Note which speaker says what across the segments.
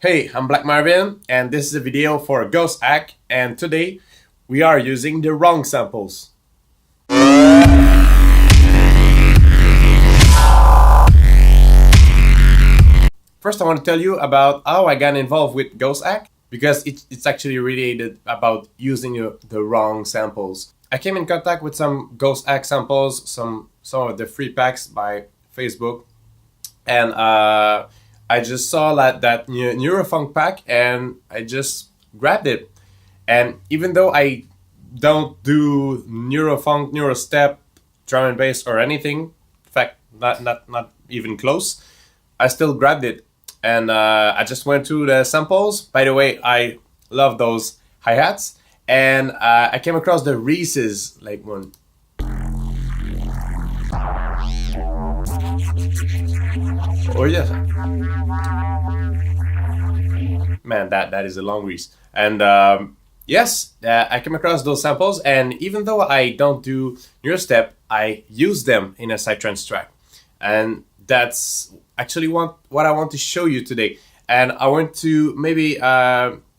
Speaker 1: Hey, I'm Black Marvin, and this is a video for Ghosthack, and today we are using the wrong samples. First, I want to tell you about how I got involved with Ghosthack, because it's actually related about using the wrong samples. I came in contact with some Ghosthack samples, some of the free packs by Facebook, and I just saw that Neurofunk Pack, and I just grabbed it. And even though I don't do Neurofunk, Neurostep, drum and bass or anything, in fact, not even close, I still grabbed it. And I just went through the samples. By the way, I love those hi-hats. And I came across the Reese's, like one. Oh yes. Man, that is a long Reece. And yes, I came across those samples, and even though I don't do Neurostep, I use them in a Psytrance track. And that's actually what I want to show you today. And I want to maybe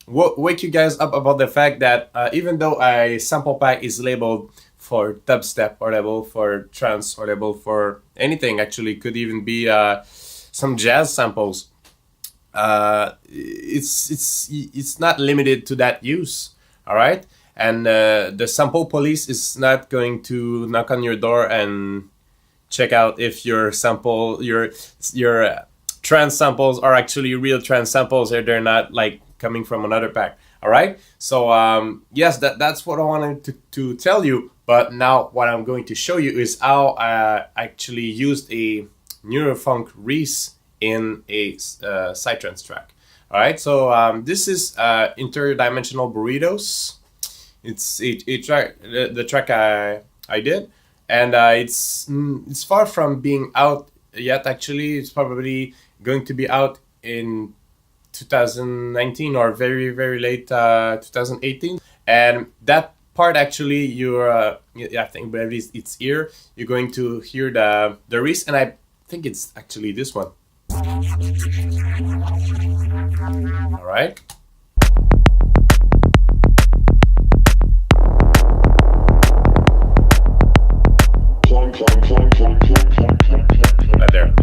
Speaker 1: wake you guys up about the fact that even though a sample pack is labeled for dubstep or labeled for trance or labeled for anything, actually could even be some jazz samples, it's not limited to that use. All right, and the sample police is not going to knock on your door and check out if your sample, your trance samples are actually real trance samples, or they're not like coming from another pack. All right, so yes, that's what I wanted to tell you. But now what I'm going to show you is how I actually used a Neurofunk Reece in a Psytrance track. All right, so this is Interdimensional Burritos. It's a track, the track I did, and it's far from being out yet. Actually, it's probably going to be out in 2019 or very late 2018. And that part actually, I think it's here. You're going to hear the Reece, and I think it's actually this one. All right. Right there.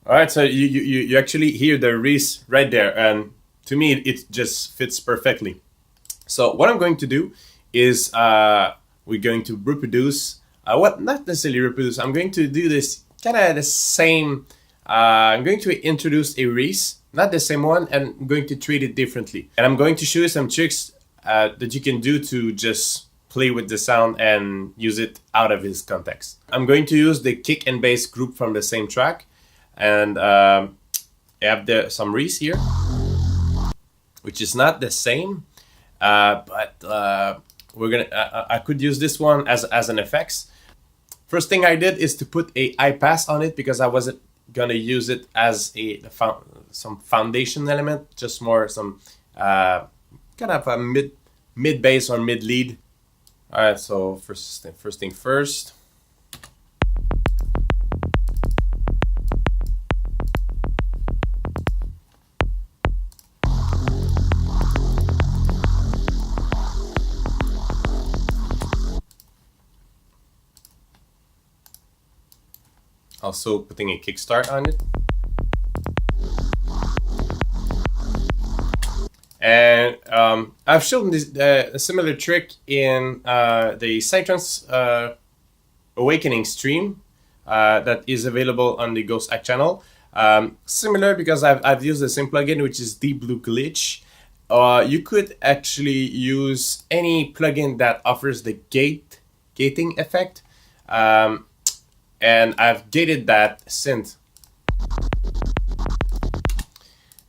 Speaker 1: All right, so you actually hear the Reece right there, and to me it just fits perfectly. So what I'm going to do is we're going to reproduce not necessarily reproduce. I'm going to do this kind of the same. I'm going to introduce a Reece, not the same one, and I'm going to treat it differently. And I'm going to show you some tricks that you can do to just play with the sound and use it out of its context. I'm going to use the kick and bass group from the same track. And I have some Reece here, which is not the same, but we're gonna. I could use this one as an effects. First thing I did is to put a high pass on it, because I wasn't gonna use it as some foundation element, just more some kind of a mid bass or mid lead. All right, so first thing first. Also putting a kickstart on it. And I've shown this a similar trick in the Psytrance Awakening stream that is available on the Ghosthack channel. Similar, because I've used the same plugin, which is Deep Blue Glitch. You could actually use any plugin that offers the gating effect. And I've gated that synth.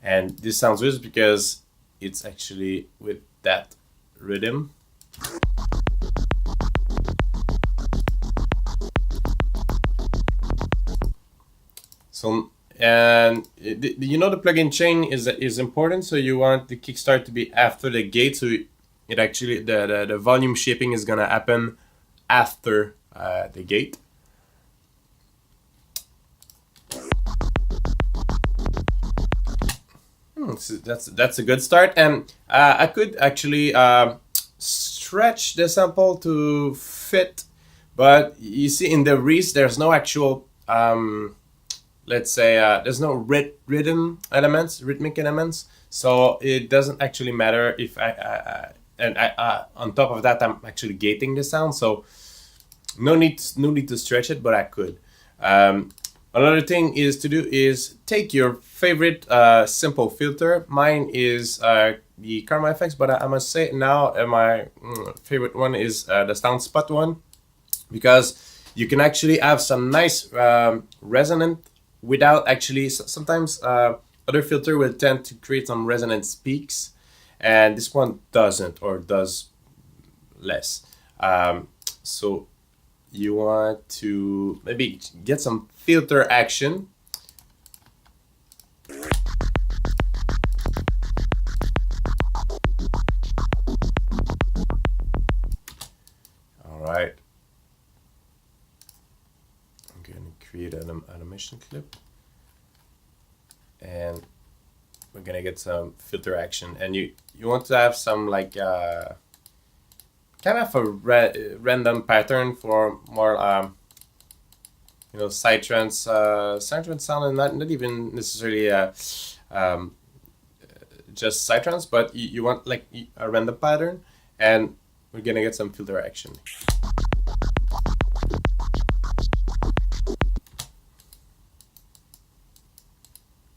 Speaker 1: And this sounds weird because it's actually with that rhythm. So And you know the plugin chain is important, so you want the kickstart to be after the gate, so it actually the volume shaping is gonna happen after the gate. So that's a good start, and I could actually stretch the sample to fit, but you see in the Reece there's no actual let's say there's no rhythmic elements, so it doesn't actually matter if I on top of that I'm actually gating the sound, so no need to stretch it, but I could. Another thing is to do is take your favorite simple filter. Mine is the Karma Effects, but I must say now my favorite one is the Sound Spot one, because you can actually have some nice resonant without actually, sometimes other filter will tend to create some resonance peaks, and this one doesn't, or does less. So you want to maybe get some filter action. All right. I'm going to create an animation clip, and we're going to get some filter action. And you want to have some like kind of a random pattern for more you know, Psytrance sound, and not even necessarily just Psytrance, but you want like a random pattern, and we're gonna get some filter action.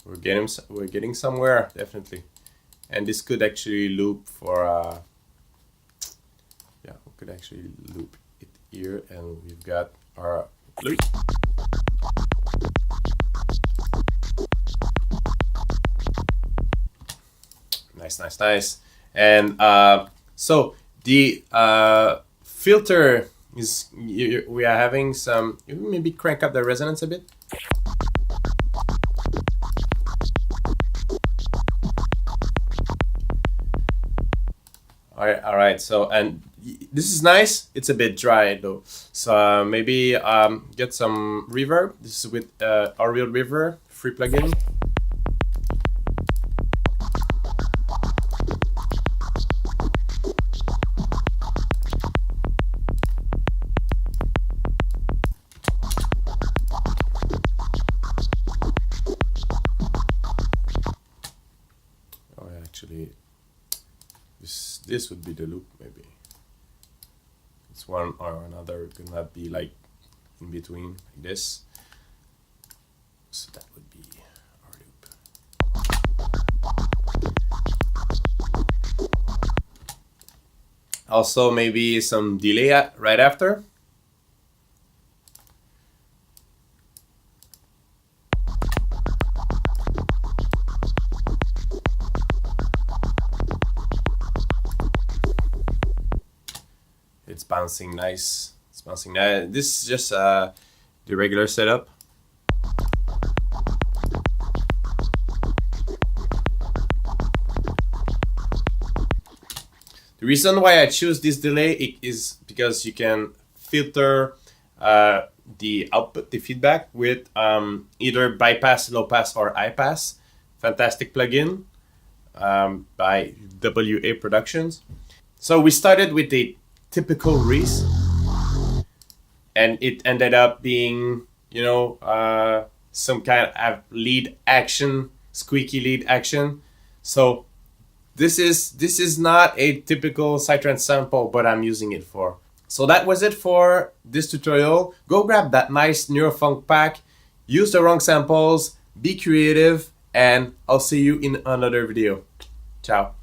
Speaker 1: We're getting somewhere, definitely, and this could actually loop for yeah, we could actually loop it here, and we've got our loop. Nice. And so the filter is, we are having some, maybe crank up the resonance a bit. All right. So, and this is nice. It's a bit dry though. So maybe get some reverb. This is with our real reverb free plugin. Oh, actually, this would be the loop, maybe. It's one or another, it could not be like in between like this. So that would be our loop. Also maybe some delay right after. It's bouncing nice. It's bouncing nice. This is just the regular setup. The reason why I choose this delay is because you can filter the output, the feedback, with either bypass, low pass, or high pass. Fantastic plugin by WA Productions. So we started with the typical Reece, and it ended up being, you know, some kind of lead action, squeaky lead action. So this is not a typical Psytrance sample, but I'm using it for. So that was it for this tutorial. Go grab that nice Neurofunk Pack, use the wrong samples, be creative, and I'll see you in another video. Ciao.